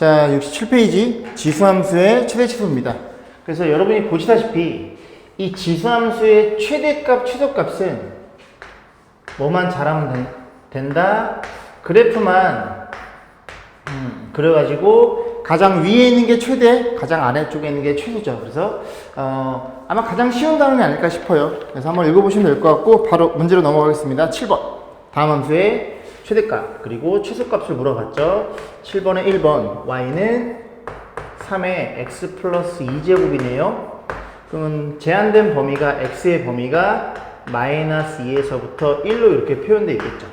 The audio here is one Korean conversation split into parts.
자, 67페이지 지수함수의 최대치수입니다. 그래서 여러분이 보시다시피 이 지수함수의 최대값, 최소값은 뭐만 잘하면 된다? 그래프만 그래가지고 가장 위에 있는 게 최대, 가장 아래쪽에 있는 게 최소죠. 그래서 아마 가장 쉬운 단원이 아닐까 싶어요. 그래서 한번 읽어보시면 될 것 같고 바로 문제로 넘어가겠습니다. 7번 다음 함수의 최대값 그리고 최소값을 물어봤죠. 7번에 1번 y는 3의 x 플러스 2제곱이네요. 그러면 제한된 범위가 x의 범위가 마이너스 2에서부터 1로 이렇게 표현되어 있겠죠.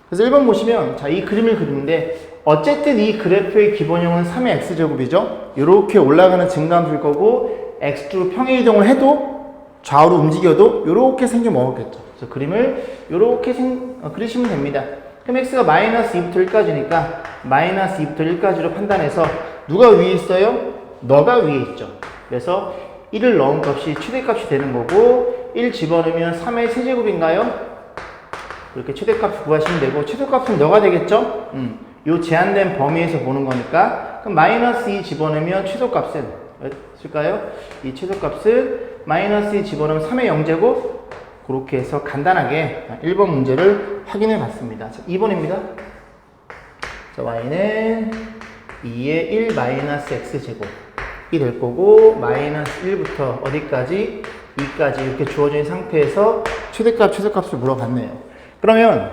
그래서 1번 보시면 자, 이 그림을 그리는데 어쨌든 이 그래프의 기본형은 3의 x제곱이죠. 이렇게 올라가는 증가함수일 거고 x축으로 평행이동을 해도 좌우로 움직여도 이렇게 생겨 먹었겠죠. 그래서 그림을 이렇게 그리시면 됩니다. 그럼 x가 마이너스 2부터 1까지니까 마이너스 2부터 1까지로 판단해서 누가 위에 있어요? 너가 위에 있죠. 그래서 1을 넣은 값이 최대값이 되는 거고 1 집어넣으면 3의 세제곱인가요? 이렇게 최대값 구하시면 되고 최소값은 너가 되겠죠? 요 제한된 범위에서 보는 거니까 그럼 마이너스 2 집어넣으면 최소값은 있을까요? 이 최소값은 마이너스 2 집어넣으면 3의 0제곱 그렇게 해서 간단하게 1번 문제를 확인해 봤습니다. 자, 2번입니다. 자, y는 2의 1 마이너스 x제곱이 될 거고 마이너스 1부터 어디까지? 2까지 이렇게 주어져 있는 상태에서 최대값, 최소값을 물어봤네요. 그러면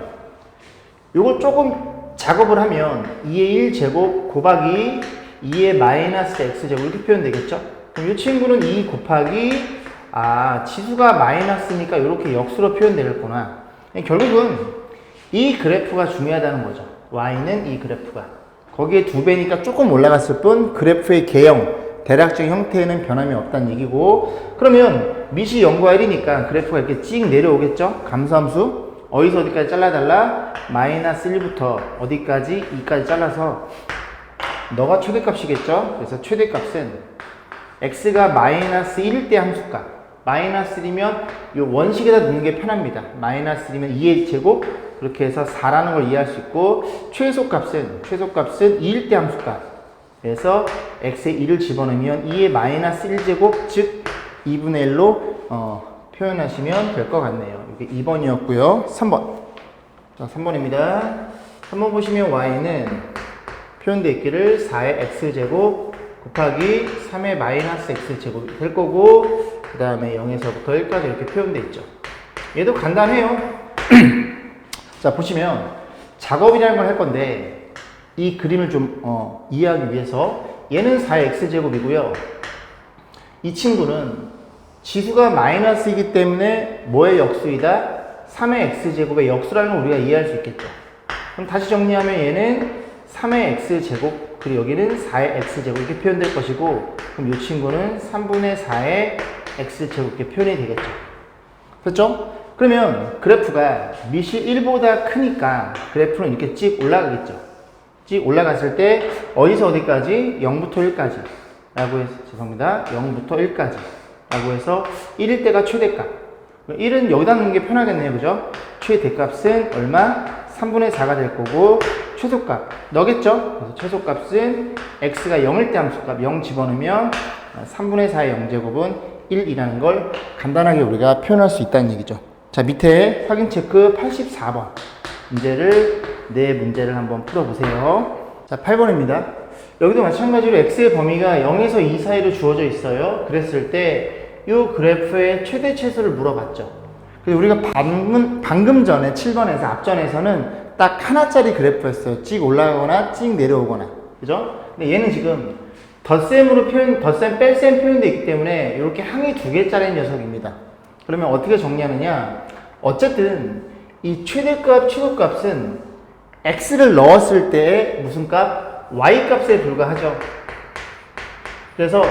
요걸 조금 작업을 하면 2의 1제곱 곱하기 2의 마이너스 x제곱 이렇게 표현되겠죠? 그럼 이 친구는 2 곱하기 지수가 마이너스니까 이렇게 역수로 표현되겠구나. 결국은 이 그래프가 중요하다는 거죠. y는 이 그래프가. 거기에 2배니까 조금 올라갔을 뿐 그래프의 개형, 대략적인 형태에는 변함이 없다는 얘기고 그러면 밑이 0과 1이니까 그래프가 이렇게 찍 내려오겠죠? 감소함수. 어디서 어디까지 잘라달라? 마이너스 1부터 어디까지? 2까지 잘라서 너가 최대값이겠죠? 그래서 최대값은 x가 마이너스 1일 때 함수값 마이너스 1이면 이 원식에다 넣는 게 편합니다. 마이너스 1이면 2의 제곱 그렇게 해서 4라는 걸 이해할 수 있고 최소값은 2일 때 함수값 그래서 x에 2를 집어넣으면 2의 마이너스 1제곱 즉 2분의 1로 표현하시면 될 것 같네요. 이게 2번이었고요. 3번. 자, 3번입니다. 3번 보시면 y는 표현되어 있기를 4의 x제곱 곱하기 3의 마이너스 x제곱이 될 거고 그 다음에 0에서부터 1까지 이렇게 표현되어 있죠. 얘도 간단해요. 자, 보시면 작업이라는 걸 할 건데 이 그림을 좀 이해하기 위해서 얘는 4의 x제곱이고요. 이 친구는 지수가 마이너스이기 때문에 뭐의 역수이다? 3의 x제곱의 역수라는 걸 우리가 이해할 수 있겠죠. 그럼 다시 정리하면 얘는 3의 x제곱 그리고 여기는 4의 x제곱 이렇게 표현될 것이고 그럼 이 친구는 3분의 4의 x제곱 이렇게 표현이 되겠죠. 그렇죠? 그러면 그래프가 밑이 1보다 크니까 그래프는 이렇게 찍 올라가겠죠. 찍 올라갔을 때 어디서 어디까지? 0부터 1까지 라고 해서 죄송합니다. 0부터 1까지 라고 해서 1일 때가 최대값 1은 여기다 넣는 게 편하겠네요. 그죠? 최대값은 얼마? 3분의 4가 될 거고 최소값 너겠죠? 그래서 최소값은 x가 0일 때 함수값 0 집어넣으면 3분의 4의 0제곱은 1이라는 걸 간단하게 우리가 표현할 수 있다는 얘기죠. 자, 밑에 확인 체크 84번 문제를 한번 풀어보세요. 자, 8번입니다. 여기도 마찬가지로 x의 범위가 0에서 2 사이로 주어져 있어요. 그랬을 때 이 그래프의 최대 최소를 물어봤죠. 그래서 우리가 방금 전에 7번에서 앞전에서는 딱 하나짜리 그래프였어요. 찍 올라가거나 찍 내려오거나. 그죠? 근데 얘는 지금 덧셈, 뺄셈 표현되어 있기 때문에 이렇게 항이 2개짜리 녀석입니다. 그러면 어떻게 정리하느냐? 어쨌든 이 최대값, 최소값은 x를 넣었을 때의 무슨 값? y 값에 불과하죠. 그래서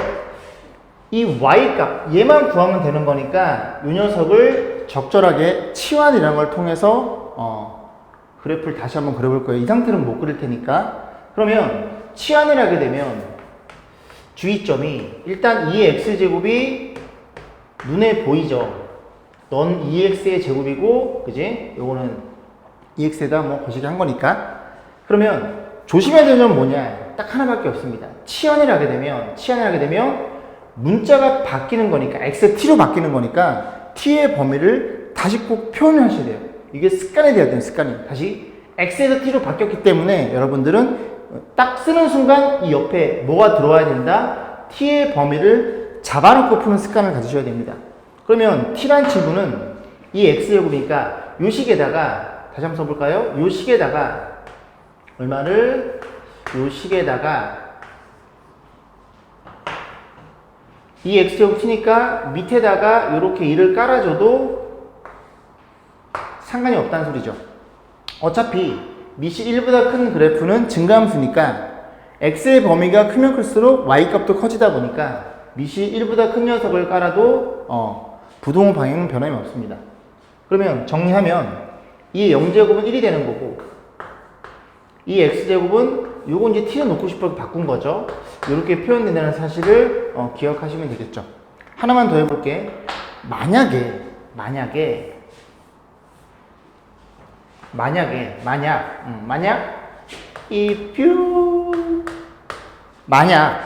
이 y 값, 얘만 구하면 되는 거니까 이 녀석을 적절하게 치환이라는 걸 통해서 그래프를 다시 한번 그려볼 거예요. 이 상태는 못 그릴 테니까. 그러면 치환을 하게 되면 주의점이 일단 2의 x제곱이 눈에 보이죠. 넌 2x의 제곱이고 그지? 요거는 2x에다 뭐 거시기 한 거니까. 그러면 조심해야 되는 건 뭐냐? 딱 하나밖에 없습니다. 치환을 하게 되면 문자가 바뀌는 거니까 x, t로 바뀌는 거니까 t의 범위를 다시 꼭 표현하셔야 돼요. 이게 습관이 돼야 돼요. 습관이. 다시 x에서 t로 바뀌었기 때문에 여러분들은 딱 쓰는 순간 이 옆에 뭐가 들어와야 된다? t의 범위를 잡아놓고 푸는 습관을 가지셔야 됩니다. 그러면 t란 친구는 이 x제곱이니까 요 식에다가 다시 한번 써볼까요? 요 식에다가 얼마를? 요 식에다가 이 x제곱 t니까 밑에다가 이렇게 1을 깔아줘도 상관이 없다는 소리죠. 어차피 밑이 1보다 큰 그래프는 증가함수니까 x의 범위가 크면 클수록 y 값도 커지다 보니까 밑이 1보다 큰 녀석을 깔아도 부동호 방향은 변함이 없습니다. 그러면 정리하면 이 0제곱은 1이 되는 거고 이 x제곱은 요거 이제 t를 놓고 싶어서 바꾼 거죠. 이렇게 표현된다는 사실을 기억하시면 되겠죠. 하나만 더 해볼게. 만약 만약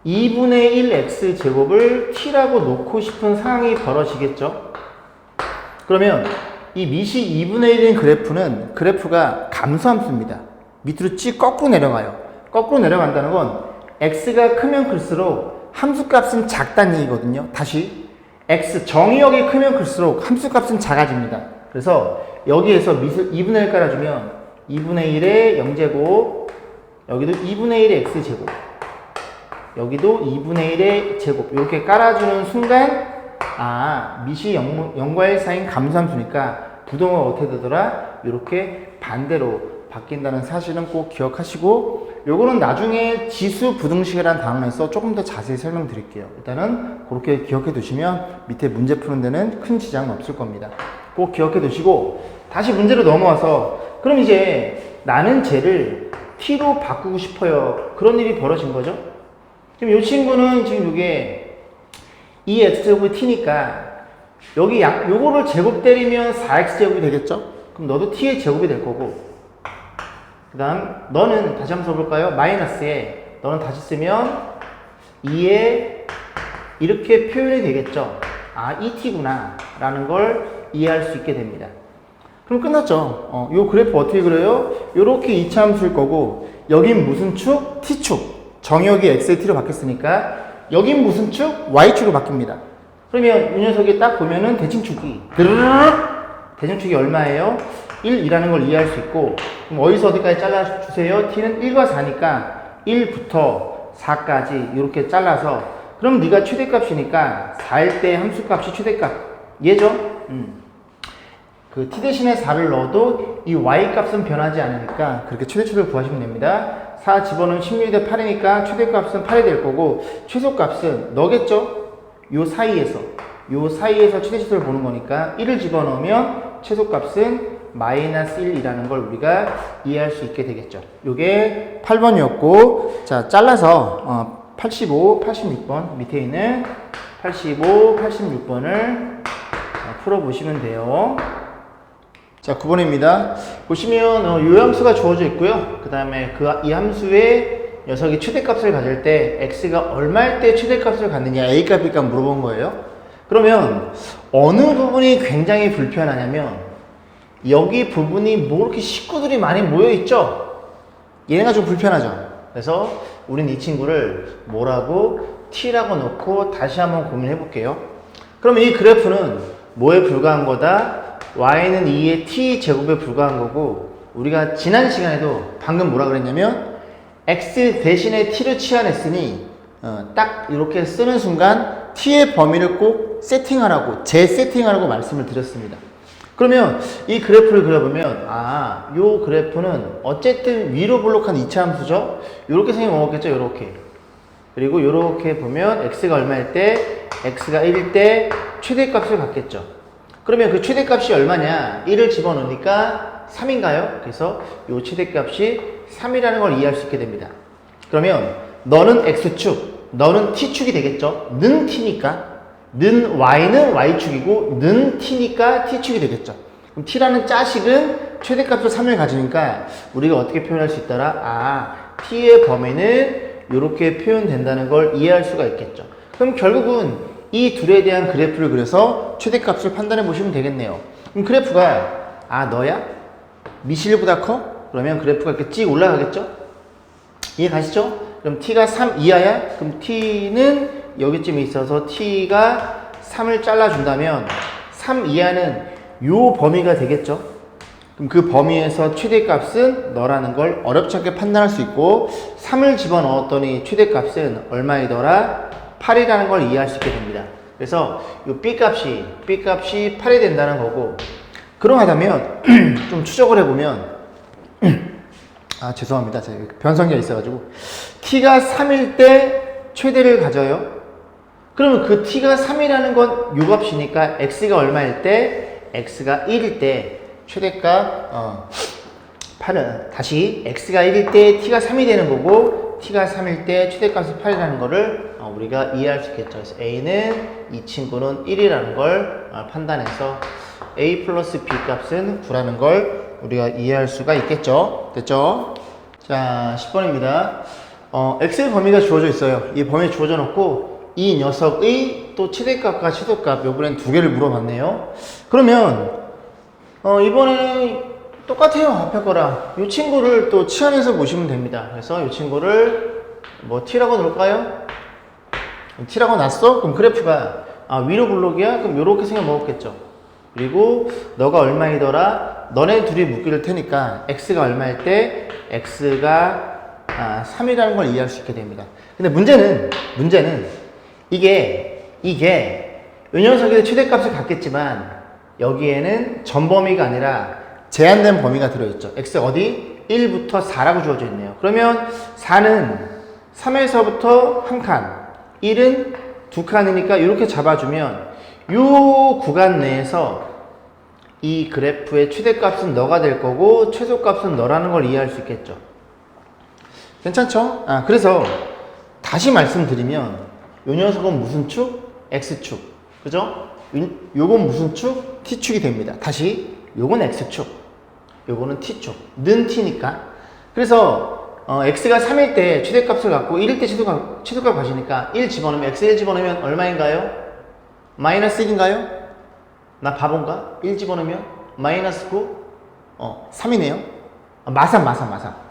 2분의 1 x제곱을 t라고 놓고 싶은 상황이 벌어지겠죠. 그러면 이 밑이 2분의 1인 그래프는 그래프가 감소함수입니다. 밑으로 쭉 거꾸로 내려가요. 거꾸로 내려간다는 건 x가 크면 클수록 함수값은 작다는 얘기거든요. 다시 x 정의역이 크면 클수록 함수값은 작아집니다. 그래서 여기에서 밑을 2분의 1 깔아주면 2분의 1의 0제곱, 여기도 2분의 1의 x제곱, 여기도 2분의 1의 제곱 이렇게 깔아주는 순간 밑이 0과 1 사이인 감소함수니까 부동호가 어떻게 되더라? 이렇게 반대로 바뀐다는 사실은 꼭 기억하시고, 요거는 나중에 지수 부등식이라는 단원에서 조금 더 자세히 설명드릴게요. 일단은 그렇게 기억해 두시면 밑에 문제 푸는 데는 큰 지장은 없을 겁니다. 꼭 기억해 두시고 다시 문제로 넘어와서 그럼 이제 나는 쟤를 t로 바꾸고 싶어요. 그런 일이 벌어진 거죠. 그럼 이 친구는 지금 이게 2x제곱이 t니까 여기 요거를 제곱 때리면 4x제곱이 되겠죠? 그럼 너도 t의 제곱이 될 거고, 그 다음 너는 다시 한번 써볼까요? 마이너스에 너는 다시 쓰면 2에 이렇게 표현이 되겠죠? 이 t구나 라는 걸 이해할 수 있게 됩니다. 그럼 끝났죠? 요 그래프 어떻게 그려요? 요렇게 이차함수일 거고, 여긴 무슨 축? t축. 정역이 x의 t로 바뀌었으니까 여긴 무슨 축? y축으로 바뀝니다. 그러면 이 녀석이 딱 보면은 대칭축이 대칭축이 얼마예요? 1이라는 걸 이해할 수 있고, 그럼 어디서 어디까지 잘라주세요? t는 1과 4니까 1부터 4까지 이렇게 잘라서, 그럼 네가 최대값이니까 4일 때 함수값이 최대값 얘죠? 그 t 대신에 4를 넣어도 이 y값은 변하지 않으니까 그렇게 최대값을 구하시면 됩니다. 4 집어넣으면 16이 대 8이니까 최대값은 8이 될 거고, 최소값은 너겠죠? 요 사이에서 최대값을 보는 거니까 1을 집어넣으면 최소값은 마이너스 1이라는 걸 우리가 이해할 수 있게 되겠죠. 요게 8번이었고, 자 잘라서 85, 86번 밑에 있는 85, 86번을 풀어보시면 돼요. 자 9번입니다. 보시면 요 함수가 주어져 있고요. 그 다음에 이 함수의 녀석이 최대값을 가질 때 x가 얼마일 때 최대값을 갖느냐, a값 b값 물어본 거예요. 그러면 어느 부분이 굉장히 불편하냐면 여기 부분이 뭐 이렇게 식구들이 많이 모여 있죠. 얘네가 좀 불편하죠. 그래서 우린 이 친구를 뭐라고? t라고 놓고 다시 한번 고민해 볼게요. 그러면 이 그래프는 뭐에 불과한 거다? y는 2의 t 제곱에 불과한 거고, 우리가 지난 시간에도 방금 뭐라 그랬냐면 x 대신에 t를 치환했으니 딱 이렇게 쓰는 순간 t의 범위를 꼭 세팅하라고, 재세팅하라고 말씀을 드렸습니다. 그러면 이 그래프를 그려보면 요 그래프는 어쨌든 위로 블록한 이차함수죠. 요렇게 생겨 먹었겠죠. 요렇게. 그리고 요렇게 보면 x가 얼마일 때, x가 1일 때 최대값을 갖겠죠. 그러면 그 최대값이 얼마냐? 1을 집어넣으니까 3인가요? 그래서 요 최대값이 3이라는 걸 이해할 수 있게 됩니다. 그러면 너는 x축, 너는 t축이 되겠죠. 는 t니까, 는 y는 y축이고 는 t니까 t축이 되겠죠. 그럼 t라는 자식은 최대값을 3을 가지니까 우리가 어떻게 표현할 수 있더라? t의 범위는 이렇게 표현된다는 걸 이해할 수가 있겠죠. 그럼 결국은 이 둘에 대한 그래프를 그려서 최대값을 판단해 보시면 되겠네요. 그럼 그래프가 너야? 미실보다 커? 그러면 그래프가 이렇게 찍 올라가겠죠? 이해 가시죠? 그럼 t가 3 이하야? 그럼 t는 여기쯤에 있어서 t가 3을 잘라준다면 3 이하는 요 범위가 되겠죠? 그럼 그 범위에서 최대값은 너라는 걸 어렵지 않게 판단할 수 있고 3을 집어넣었더니 최대값은 얼마이더라? 8이라는 걸 이해할 수 있게 됩니다. 그래서 이 B값이 8이 된다는 거고 그러하다면 좀 추적을 해보면 죄송합니다. 제가 변성기가 있어가지고 T가 3일 때 최대를 가져요. 그러면 그 T가 3이라는 건 요 값이니까 X가 얼마일 때? X가 1일 때 최대값 8은 다시 X가 1일 때 T가 3이 되는 거고 T가 3일 때 최대값이 8이라는 거를 우리가 이해할 수 있겠죠. 그래서 A는 이 친구는 1이라는 걸 판단해서 A 플러스 B 값은 9라는 걸 우리가 이해할 수가 있겠죠. 됐죠? 자, 10번입니다. X의 범위가 주어져 있어요. 이 범위 주어져 놓고 이 녀석의 또 최대값과 최소값 요번엔 두 개를 물어봤네요. 그러면 이번에는 똑같아요. 앞에 거랑 이 친구를 또 치환해서 보시면 됩니다. 그래서 이 친구를 뭐 T라고 놓을까요? T라고 놨어? 그럼 그래프가 위로 블록이야? 그럼 요렇게 생겨 먹었겠죠. 그리고 너가 얼마이더라? 너네 둘이 묶일 테니까 X가 얼마일 때 X가 3이라는 걸 이해할 수 있게 됩니다. 근데 문제는 이게 요 녀석의 최대값을 갖겠지만 여기에는 전범위가 아니라 제한된 범위가 들어있죠. X 어디? 1부터 4라고 주어져 있네요. 그러면 4는 3에서부터 한 칸, 1은 두 칸이니까 이렇게 잡아주면 이 구간 내에서 이 그래프의 최대값은 너가 될 거고 최소값은 너라는 걸 이해할 수 있겠죠. 괜찮죠? 그래서 다시 말씀드리면 요 녀석은 무슨 축? X축. 그죠? 요건 무슨 축? T축이 됩니다. 다시 요건 X축. 요거는 T축. 는 T니까. 그래서 X가 3일 때 최대값을 갖고 1일 때 최소값 가시니까 1 집어넣으면 X 1 집어넣으면 얼마인가요? 마이너스 1인가요? 나 바본가? 1 집어넣으면 마이너스 9? 3이네요. 마삼.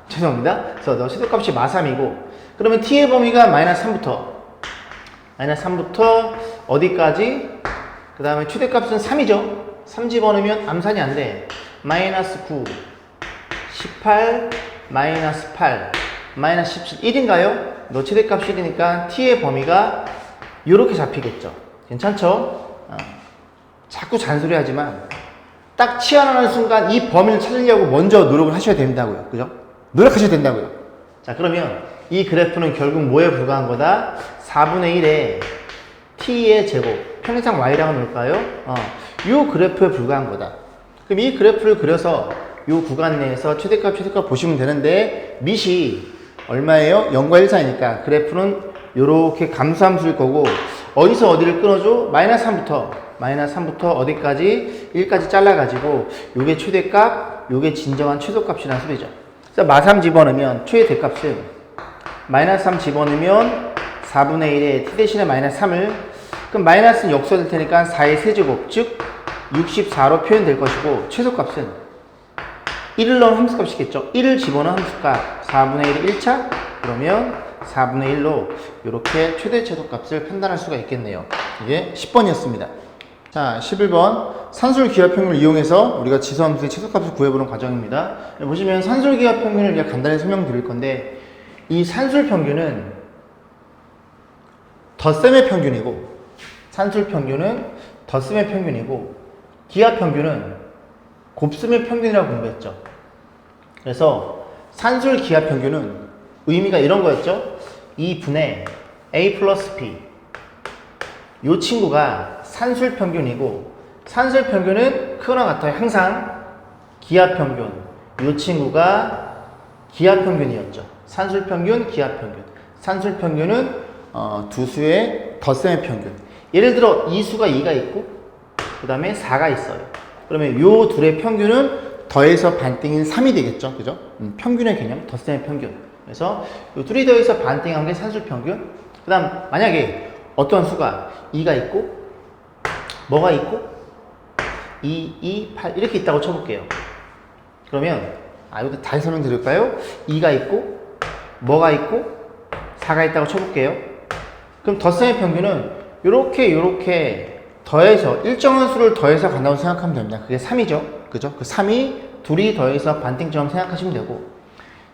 죄송합니다. 그래서 너 최소값이 마삼이고 그러면 T의 범위가 마이너스 3부터 어디까지? 그 다음에 최대값은 3이죠. 3 집어넣으면 암산이 안 돼. 마이너스 9, 18, 마이너스 8, 마이너스 17, 1인가요? 너 최대값 1이니까 T의 범위가 이렇게 잡히겠죠. 괜찮죠? 자꾸 잔소리 하지만 딱 치환하는 순간 이 범위를 찾으려고 먼저 노력을 하셔야 된다고요. 그죠? 노력하셔야 된다고요. 자, 그러면 이 그래프는 결국 뭐에 불과한 거다? 4분의 1에 t의 제곱, 평행상 y라고 놓을까요? 이 그래프에 불과한 거다. 그럼 이 그래프를 그려서 이 구간 내에서 최대값, 최소값 보시면 되는데 밑이 얼마예요? 0과 1 사이니까 그래프는 이렇게 감소함수일 거고 어디서 어디를 끊어줘? 마이너스 3부터 어디까지? 1까지 잘라가지고 요게 최대값, 요게 진정한 최소값이라는 소리죠. 그래서 마3 집어넣으면 최대값은 마이너스 3 집어넣으면 4분의 1에 t 대신에 마이너스 3을 그럼 마이너스는 역수될 테니까 4의 세제곱 즉 64로 표현될 것이고 최소값은 1을 넣은 함수값이겠죠. 1을 집어넣은 함수값 4분의 1이 1차 그러면 4분의 1로 이렇게 최대 최소값을 판단할 수가 있겠네요. 이게 10번이었습니다. 자, 11번 산술기하평균을 이용해서 우리가 지수함수의 최소값을 구해보는 과정입니다. 보시면 산술기하평균을 그냥 간단히 설명드릴 건데 이 산술평균은 덧셈의 평균이고 산술평균은 덧셈의 평균이고 기하평균은 곱셈의 평균이라고 공부했죠. 그래서 산술기하평균은 의미가 이런 거였죠. 2분의 a 플러스 b 이 친구가 산술평균이고 산술평균은 크거나 같아요. 항상 기하평균 이 친구가 기하평균이었죠. 산술평균, 기하평균. 산술평균은 두 수의 덧셈의 평균. 예를 들어 이 수가 2가 있고 그 다음에 4가 있어요. 그러면 이 둘의 평균은 더해서 반띵인 3이 되겠죠. 그죠? 평균의 개념, 덧셈의 평균. 그래서 이 둘이 더해서 반띵한 게 산술 평균. 그 다음 만약에 어떤 수가 2가 있고 뭐가 있고 2, 2, 8 이렇게 있다고 쳐볼게요. 그러면 이것도 다시 설명드릴까요? 2가 있고 뭐가 있고 4가 있다고 쳐볼게요. 그럼 덧셈의 평균은 요렇게 더해서 일정한 수를 더해서 간다고 생각하면 됩니다. 그게 3이죠. 그죠? 그 3이 둘이 더해서 반띵처럼 생각하시면 되고,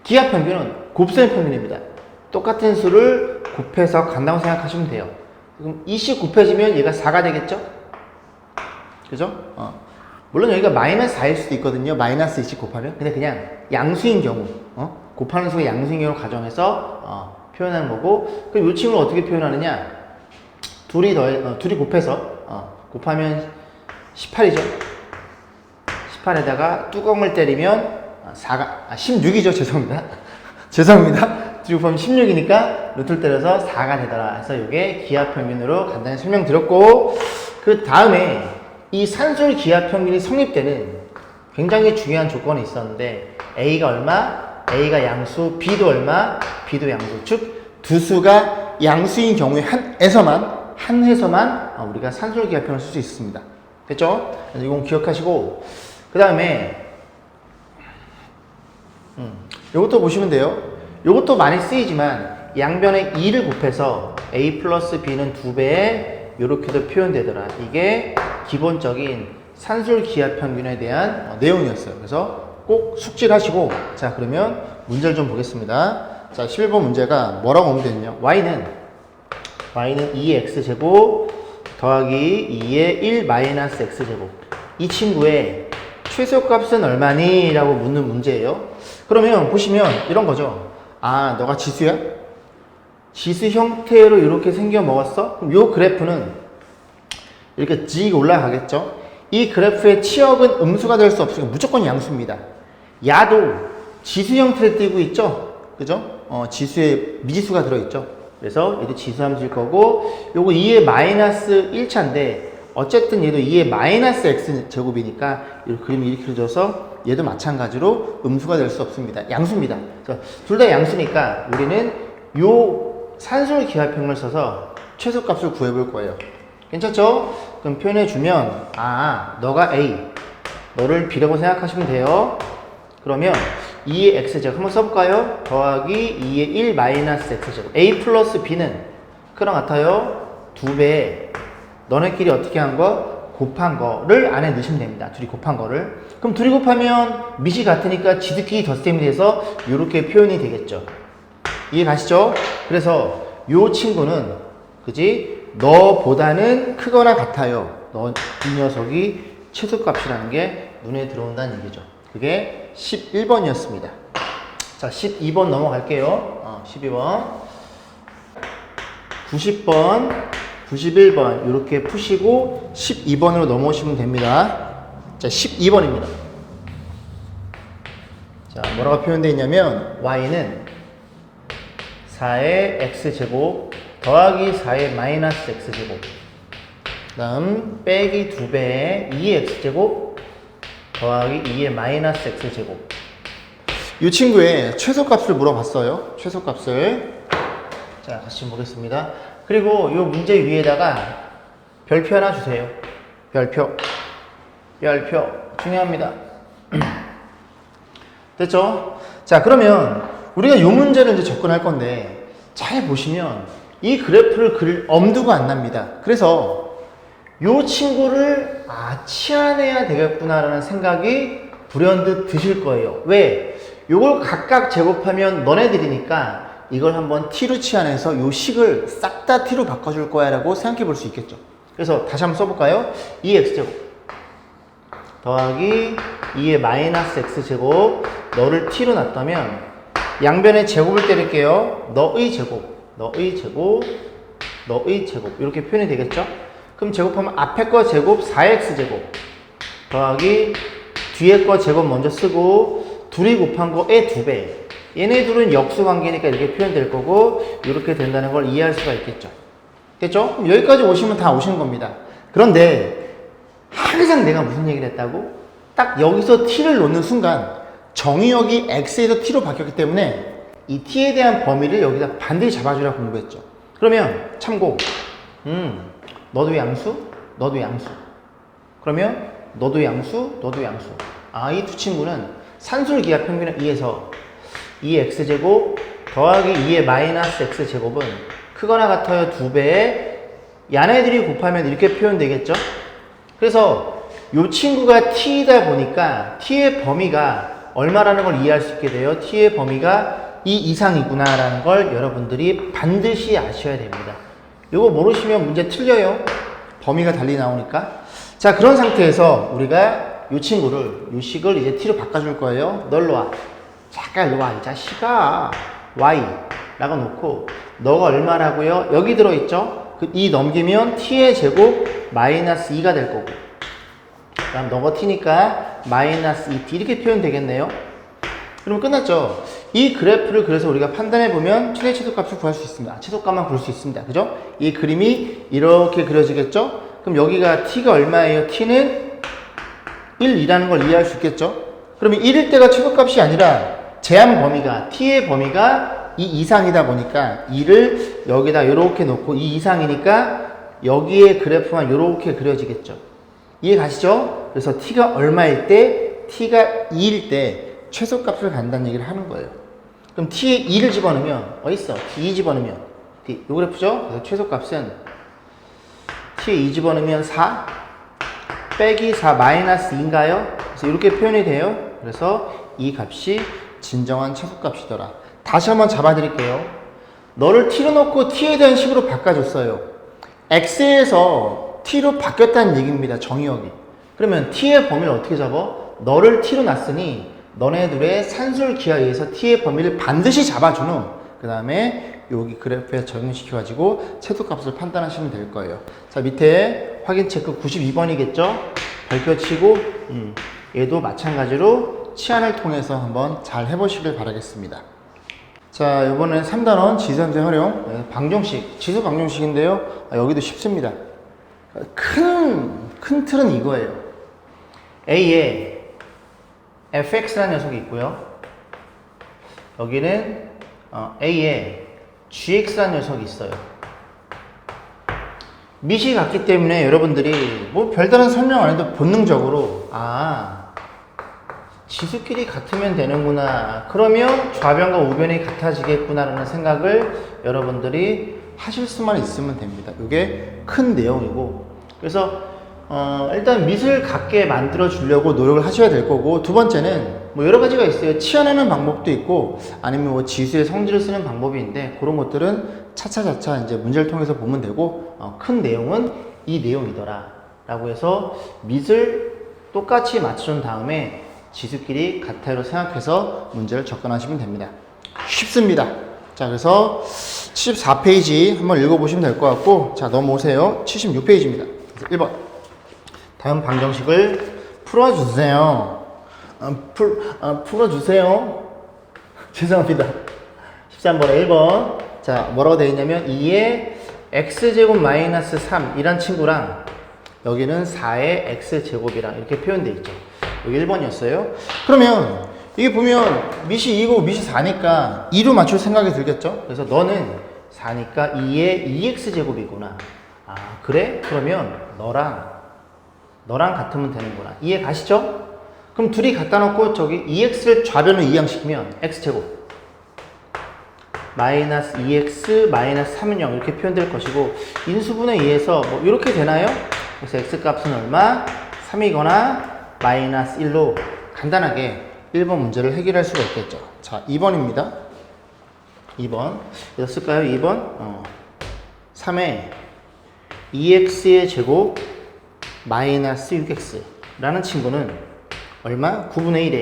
기하 평균은 곱셈의 평균입니다. 똑같은 수를 곱해서 간다고 생각하시면 돼요. 그럼 2씩 곱해지면 얘가 4가 되겠죠? 그죠? 물론 여기가 마이너스 4일 수도 있거든요. 마이너스 2씩 곱하면. 근데 그냥 양수인 경우, 곱하는 수가 양수인 경우 가정해서 표현하는 거고, 그럼 이 친구를 어떻게 표현하느냐? 둘이 곱해서 곱하면 18이죠. 18에다가 뚜껑을 때리면 16이죠. 죄송합니다. 죄송합니다. 둘이 곱하면 16이니까 루트를 때려서 4가 되더라. 그래서 이게 기하평균으로 간단히 설명드렸고, 그 다음에 이 산술 기하평균이 성립되는 굉장히 중요한 조건이 있었는데, A가 얼마, A가 양수, B도 얼마, B도 양수. 즉 두 수가 양수인 경우에 한 해서만 우리가 산술 기하평을 쓸 수 있습니다. 됐죠? 그래서 이건 기억하시고, 그 다음에 요것도 보시면 돼요. 요것도 많이 쓰이지만 양변에 2를 곱해서 A 플러스 B는 2배에 요렇게도 표현되더라. 이게 기본적인 산술 기하평균에 대한 내용이었어요. 그래서 꼭 숙지를 하시고, 자 그러면 문제를 좀 보겠습니다. 자 11번 문제가 뭐라고 오면 되느냐, y는 2x제곱 더하기 2의 1 마이너스 x제곱, 이 친구의 최소값은 얼마니? 라고 묻는 문제예요. 그러면 보시면 이런 거죠. 너가 지수야? 지수 형태로 이렇게 생겨 먹었어? 그럼 요 그래프는 이렇게 쭉 올라가겠죠? 이 그래프의 치역은 음수가 될 수 없으니까 무조건 양수입니다. 야도 지수 형태를 띠고 있죠? 그죠? 지수에 미지수가 들어있죠? 그래서 얘도 지수함수일 거고, 요거 2의 마이너스 1차인데, 어쨌든 얘도 2의 마이너스 x 제곱이니까 이 그림이 이렇게 그려져서 얘도 마찬가지로 음수가 될 수 없습니다. 양수입니다. 둘 다 양수니까 우리는 요 산술 기하평을 써서 최소값을 구해볼 거예요. 괜찮죠? 그럼 표현해주면, 너가 A, 너를 B라고 생각하시면 돼요. 그러면 2의 x제곱 한번 써볼까요? 더하기 2의 1 마이너스 x제곱, A 플러스 B는 그랑 같아요. 2배. 너네끼리 어떻게 한 거? 곱한 거를 안에 넣으시면 됩니다. 둘이 곱한 거를. 그럼 둘이 곱하면 밑이 같으니까 지들끼리 덧셈이 돼서 이렇게 표현이 되겠죠. 이해 가시죠? 그래서 요 친구는, 그지? 너보다는 크거나 같아요. 이 녀석이 최소값이라는 게 눈에 들어온다는 얘기죠. 그게 11번이었습니다. 자, 12번 넘어갈게요. 12번. 90번, 91번 이렇게 푸시고 12번으로 넘어오시면 됩니다. 자, 12번입니다. 자, 뭐라고 표현되어 있냐면 y는 4의 x제곱 더하기 4의 마이너스 x제곱, 그 다음 빼기 2배의 2의 x제곱 더하기 2의 마이너스 x제곱. 이 친구의 최소값을 물어봤어요. 최소값을. 자, 같이 보겠습니다. 그리고 이 문제 위에다가 별표 하나 주세요. 별표 중요합니다. 됐죠? 자, 그러면 우리가 이 문제를 이제 접근할 건데, 잘 보시면 이 그래프를 그릴 엄두가 안 납니다. 그래서 이 친구를 치환해야 되겠구나라는 생각이 불현듯 드실 거예요. 왜? 요걸 각각 제곱하면 너네들이니까 이걸 한번 t로 치환해서 요 식을 싹 다 t로 바꿔줄 거야 라고 생각해 볼 수 있겠죠. 그래서 다시 한번 써볼까요? 2x제곱 더하기 2의 마이너스 x제곱, 너를 t로 놨다면 양변에 제곱을 때릴게요. 너의 제곱 이렇게 표현이 되겠죠. 그럼 제곱하면 앞에 거 제곱 4x제곱 더하기 뒤에 거 제곱 먼저 쓰고 둘이 곱한 거의 2배. 얘네 둘은 역수 관계니까 이렇게 표현될 거고, 이렇게 된다는 걸 이해할 수가 있겠죠. 됐죠? 그럼 여기까지 오시면 다 오시는 겁니다. 그런데 항상 내가 무슨 얘기를 했다고? 딱 여기서 t를 놓는 순간 정의역이 x에서 t로 바뀌었기 때문에 이 t에 대한 범위를 여기다 반드시 잡아주라 공부했죠. 그러면 참고 너도 양수, 너도 양수. 그러면 너도 양수, 너도 양수. 아, 이 두 친구는 산술기하 평균의 2에서 2x제곱 더하기 2의 마이너스 x제곱은 크거나 같아요 2배에 얘네들이 곱하면 이렇게 표현되겠죠. 그래서 이 친구가 t이다 보니까 t의 범위가 얼마라는 걸 이해할 수 있게 돼요. t의 범위가 2 이상이구나 라는 걸 여러분들이 반드시 아셔야 됩니다. 이거 모르시면 문제 틀려요. 범위가 달리 나오니까. 자, 그런 상태에서 우리가 이 친구를, 이 식을 이제 t로 바꿔줄 거예요. 널로 와. 잠깐 일로 와, 이 자식아. y 라고 놓고 너가 얼마라고요? 여기 들어있죠? 그 2 넘기면 t의 제곱 마이너스 2가 될 거고, 그 다음 너가 t니까 마이너스 2t 이렇게 표현 되겠네요. 그러면 끝났죠? 이 그래프를 그래서 우리가 판단해보면 최대 최소값을 구할 수 있습니다. 최소값만 구할 수 있습니다. 그죠? 이 그림이 이렇게 그려지겠죠? 그럼 여기가 t가 얼마예요? t는 1이라는 걸 이해할 수 있겠죠? 그러면 1일 때가 최소값이 아니라 제한 범위가, t의 범위가 2 이상이다 보니까 2를 여기다 이렇게 놓고 2 이상이니까 여기에 그래프만 이렇게 그려지겠죠. 이해 가시죠? 그래서 t가 얼마일 때, t가 2일 때 최소값을 간다는 얘기를 하는 거예요. 그럼 t에 2를 집어넣으면 어딨어? t 2 집어넣으면 이 그래프죠? 그래서 최소값은 t에 2 집어넣으면 4 빼기 4 마이너스 2인가요? 그래서 이렇게 표현이 돼요. 그래서 이 값이 진정한 최소값이더라. 다시 한번 잡아드릴게요. 너를 t로 놓고 t에 대한 식으로 바꿔줬어요. x에서 t로 바뀌었다는 얘기입니다. 정의역이. 그러면 t의 범위를 어떻게 잡아? 너를 t로 놨으니 너네들의 산술기하에 의해서 t의 범위를 반드시 잡아준 후 그 다음에 여기 그래프에 적용시켜가지고 최소값을 판단하시면 될 거예요. 자, 밑에 확인 체크 92번이겠죠? 밝혀치고 얘도 마찬가지로 치안을 통해서 한번 잘 해보시길 바라겠습니다. 자, 이번엔 3단원 지수함수 활용 방정식, 지수 방정식인데요. 여기도 쉽습니다. 큰 틀은 이거예요. A에 fx라는 녀석이 있고요. 여기는 A에 gx라는 녀석이 있어요. 밑이 같기 때문에 여러분들이 뭐 별다른 설명 안 해도 본능적으로 지수끼리 같으면 되는구나, 그러면 좌변과 우변이 같아지겠구나 라는 생각을 여러분들이 하실 수만 있으면 됩니다. 이게 큰 내용이고, 그래서 일단 밑을 같게 만들어 주려고 노력을 하셔야 될 거고, 두 번째는 뭐 여러 가지가 있어요. 치환하는 방법도 있고 아니면 뭐 지수의 성질을 쓰는 방법이 있는데 그런 것들은 차차차차 이제 문제를 통해서 보면 되고, 큰 내용은 이 내용이더라 라고 해서 밑을 똑같이 맞춘 다음에 지수끼리 같아요로 생각해서 문제를 접근하시면 됩니다. 쉽습니다. 자, 그래서 74페이지 한번 읽어보시면 될 것 같고, 자, 넘어오세요. 76페이지입니다. 1번. 다음 방정식을 풀어주세요. 풀어주세요. 죄송합니다. 13번에 1번. 자, 뭐라고 되어 있냐면 2의 x제곱 마이너스 3 이란 친구랑 여기는 4의 x제곱이랑 이렇게 표현되어 있죠. 여기 1번이었어요. 그러면 이게 보면 밑이 2고 밑이 4니까 2로 맞출 생각이 들겠죠? 그래서 너는 4니까 2의 2x제곱이구나. 아, 그래? 그러면 너랑 같으면 되는구나. 이해 가시죠? 그럼 둘이 갖다 놓고 저기 2x를 좌변으로 이항시키면 x제곱 마이너스 2x 마이너스 3은 0 이렇게 표현될 것이고, 인수분해 2에서 뭐 이렇게 되나요? 그래서 x 값은 얼마? 3이거나 마이너스 1로 간단하게 1번 문제를 해결할 수가 있겠죠. 자, 2번입니다. 2번. 그래서 쓸까요? 2번. 3에 2x의 제곱 마이너스 6x 라는 친구는 얼마? 9분의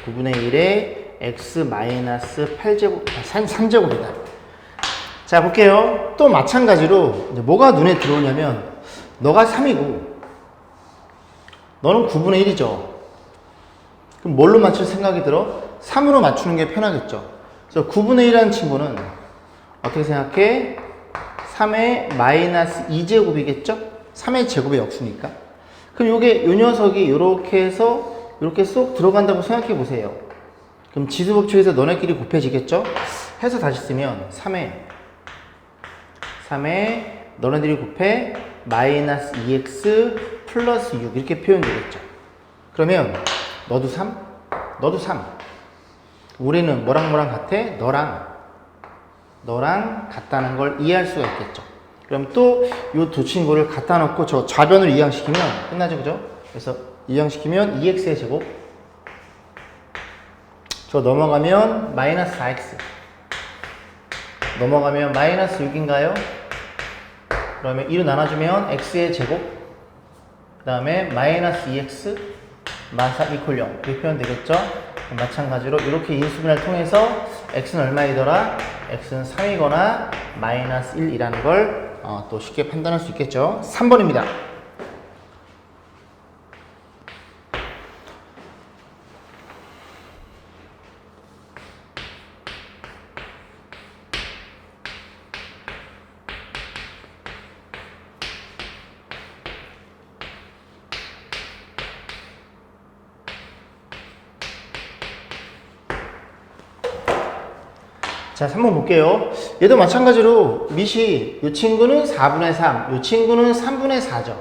1에 x 마이너스 8제곱, 3제곱이다. 자, 볼게요. 또 마찬가지로 이제 뭐가 눈에 들어오냐면 너가 3이고 너는 9분의 1이죠. 그럼 뭘로 맞출 생각이 들어? 3으로 맞추는 게 편하겠죠. 그래서 9분의 1이라는 친구는 어떻게 생각해? 3의 마이너스 2제곱이겠죠? 3의 제곱의 역수니까. 그럼 요 녀석이 요렇게 해서 요렇게 쏙 들어간다고 생각해 보세요. 그럼 지수법칙에서 너네끼리 곱해지겠죠? 해서 다시 쓰면 3에 너네들이 곱해 마이너스 2x 플러스 6 이렇게 표현되겠죠. 그러면 너도 3? 너도 3. 우리는 뭐랑 같아? 너랑 같다는 걸 이해할 수가 있겠죠. 그럼 또 이 두 친구를 갖다 놓고 저 좌변을 이항시키면 끝나죠, 그죠? 그래서 이항시키면 2x의 제곱, 저 넘어가면 마이너스 4x, 넘어가면 마이너스 6인가요? 그러면 2로 나눠주면 x의 제곱, 그 다음에 마이너스 2x 마사 이퀄 0 이렇게 표현되겠죠? 마찬가지로 이렇게 인수분해를 통해서 x는 얼마이더라? x는 3이거나 마이너스 1이라는 걸 또 쉽게 판단할 수 있겠죠? 3번입니다. 자, 3번 볼게요. 얘도 마찬가지로 밑이 이 친구는 4분의 3, 이 친구는 3분의 4죠.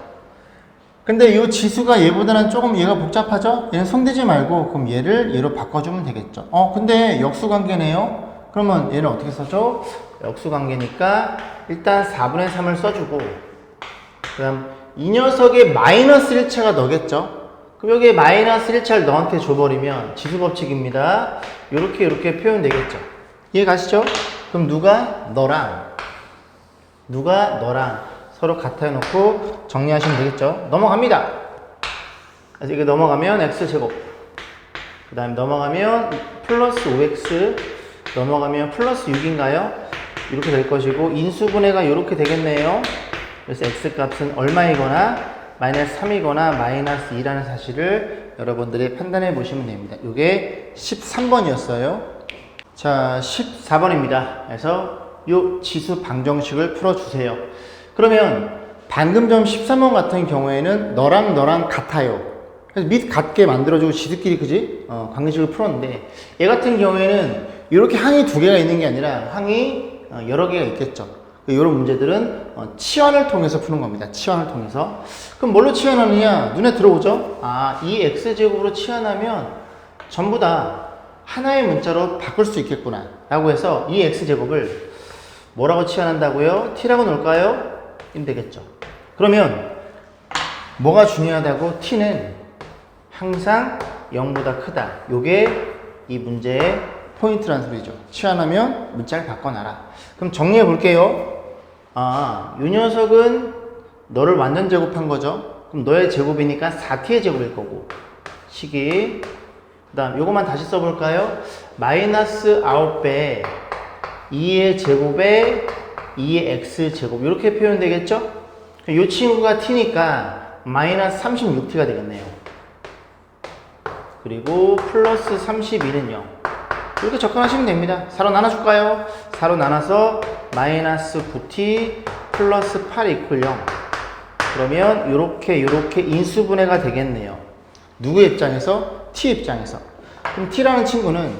근데 이 지수가 얘보다는 조금 얘가 복잡하죠? 얘는 손대지 말고 그럼 얘를 얘로 바꿔주면 되겠죠. 근데 역수관계네요. 그러면 얘는 어떻게 써줘? 역수관계니까 일단 4분의 3을 써주고 그 다음 이 녀석의 마이너스 1차가 너겠죠? 그럼 여기에 마이너스 1차를 너한테 줘버리면 지수법칙입니다. 이렇게 표현되겠죠. 이해 가시죠? 그럼 누가 너랑 서로 같아 놓고 정리하시면 되겠죠? 넘어갑니다. 그래서 이게 넘어가면 x제곱, 그 다음에 넘어가면 플러스 5x, 넘어가면 플러스 6인가요? 이렇게 될 것이고 인수분해가 이렇게 되겠네요. 그래서 x 값은 얼마이거나 마이너스 3이거나 마이너스 2라는 사실을 여러분들이 판단해 보시면 됩니다. 이게 13번이었어요. 자, 14번입니다. 그래서 이 지수 방정식을 풀어주세요. 그러면 방금 전 13번 같은 경우에는 너랑 같아요. 그래서 밑 같게 만들어주고 지들끼리 그지? 관계식을 풀었는데 얘 같은 경우에는 이렇게 항이 두 개가 있는 게 아니라 항이 여러 개가 있겠죠. 이런 문제들은 치환을 통해서 푸는 겁니다. 치환을 통해서. 그럼 뭘로 치환하느냐? 눈에 들어오죠? 이 x제곱으로 치환하면 전부 다 하나의 문자로 바꿀 수 있겠구나 라고 해서 이 x제곱을 뭐라고 치환한다고요? t라고 놓을까요? 이면 되겠죠. 그러면 뭐가 중요하다고? t는 항상 0보다 크다. 요게 이 문제의 포인트란 소리죠. 치환하면 문자를 바꿔놔라. 그럼 정리해 볼게요. 이 녀석은 너를 완전 제곱한 거죠. 그럼 너의 제곱이니까 4t의 제곱일 거고 식이 그 다음 요것만 다시 써볼까요? 마이너스 9배 2의 제곱에 2의 x제곱 이렇게 표현되겠죠? 이 친구가 t니까 마이너스 36t가 되겠네요. 그리고 플러스 31은 0 이렇게 접근하시면 됩니다. 4로 나눠줄까요? 4로 나눠서 마이너스 9t 플러스 8 이퀄 0 그러면 요렇게 인수분해가 되겠네요. 누구의 입장에서? t 입장에서. 그럼 t라는 친구는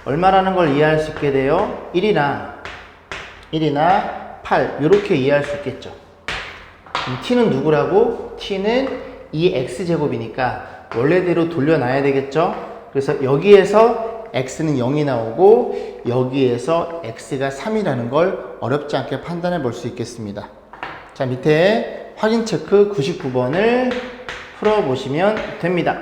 얼마라는 걸 이해할 수 있게 돼요? 1이나 8 이렇게 이해할 수 있겠죠. 그럼 t는 누구라고? t는 이 x제곱이니까 원래대로 돌려놔야 되겠죠. 그래서 여기에서 x는 0이 나오고 여기에서 x가 3이라는 걸 어렵지 않게 판단해 볼 수 있겠습니다. 자, 밑에 확인 체크 99번을 풀어보시면 됩니다.